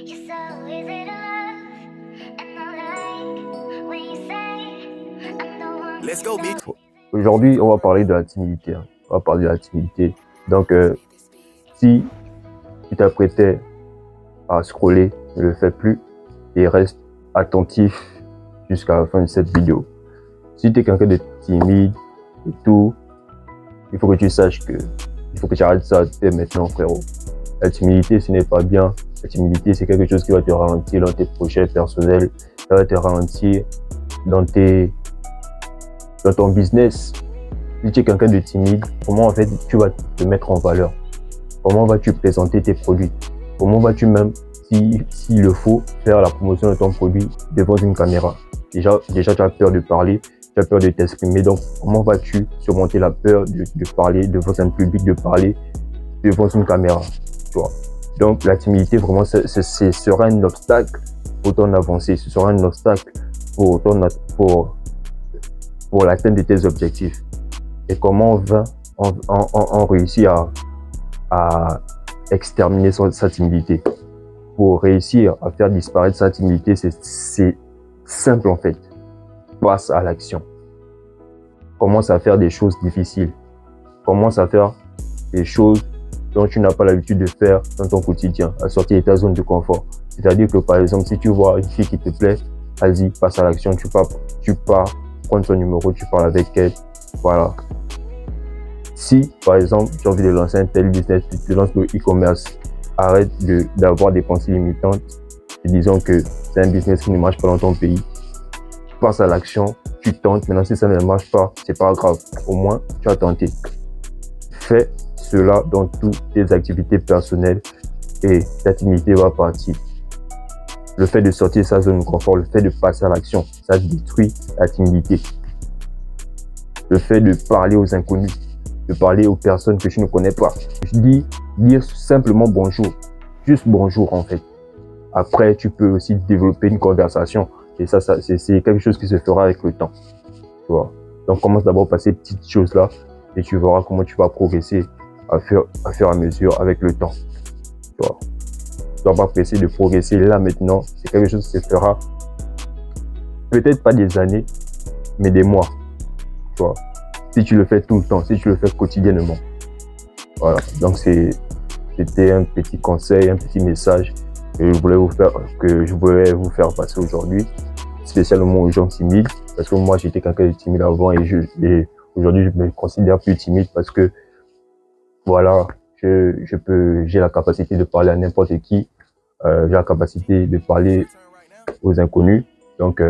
You're so easy to love, and I like when you say I'm the one. Let's go, bitch. Aujourd'hui, on va parler de la timidité. On va parler de la timidité. Donc, si tu t'apprêtais à scroller, ne le fais plus et reste attentif jusqu'à la fin de cette vidéo. Si tu es quelqu'un de timide et tout, il faut que tu saches que il faut que tu arrêtes ça dès maintenant, frérot. La timidité, ce n'est pas bien. La timidité, c'est quelque chose qui va te ralentir dans tes projets personnels, ça va te ralentir dans ton business. Si tu es quelqu'un de timide, comment en fait tu vas te mettre en valeur? Comment vas-tu présenter tes produits? Comment vas-tu même, s'il le faut, faire la promotion de ton produit devant une caméra? Déjà, tu as peur de parler, tu as peur de t'exprimer. Donc, comment vas-tu surmonter la peur de parler devant un public, de parler devant une caméra, tu vois? Donc, la timidité, vraiment, ce sera un obstacle pour ton avancée. Ce sera un obstacle pour l'atteinte de tes objectifs. Et comment on réussit à exterminer sa timidité? Pour réussir à faire disparaître sa timidité, c'est simple en fait. Passe à l'action. Commence à faire des choses difficiles. Commence à faire des choses dont tu n'as pas l'habitude de faire dans ton quotidien, à sortir de ta zone de confort. C'est-à-dire que par exemple, si tu vois une fille qui te plaît, vas-y, passe à l'action, tu pars, prends son numéro, tu parles avec elle, voilà. Si par exemple, tu as envie de lancer un tel business, tu te lances le e-commerce, arrête d'avoir des pensées limitantes et disons que c'est un business qui ne marche pas dans ton pays. Passe à l'action, tu tentes, maintenant si ça ne marche pas, c'est pas grave, au moins tu as tenté. Fais cela dans toutes tes activités personnelles et ta timidité va partir. Le fait de sortir de sa zone de confort, le fait de passer à l'action, ça détruit la timidité. Le fait de parler aux inconnus, de parler aux personnes que tu ne connais pas. Je dis, dire simplement bonjour, juste bonjour en fait. Après, tu peux aussi développer une conversation et ça c'est quelque chose qui se fera avec le temps. Tu vois. Donc, commence d'abord par ces petites choses-là et tu verras comment tu vas progresser à fur et à mesure avec le temps. Tu vois. Tu ne dois pas presser de progresser là maintenant. C'est quelque chose qui se fera peut-être pas des années, mais des mois. Tu vois. Si tu le fais tout le temps, si tu le fais quotidiennement. Voilà. Donc, c'était un petit conseil, un petit message que je voulais vous faire passer aujourd'hui, spécialement aux gens timides, parce que moi, j'étais quelqu'un de timide avant et aujourd'hui, je me considère plus timide parce que, voilà, j'ai la capacité de parler à n'importe qui, j'ai la capacité de parler aux inconnus. Donc,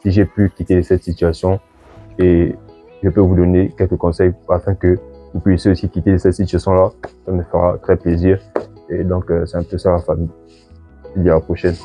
si j'ai pu quitter cette situation et je peux vous donner quelques conseils afin que vous puissiez aussi quitter cette situation-là, ça me fera très plaisir. Et donc, c'est un peu ça la famille. Je vous dis à la prochaine.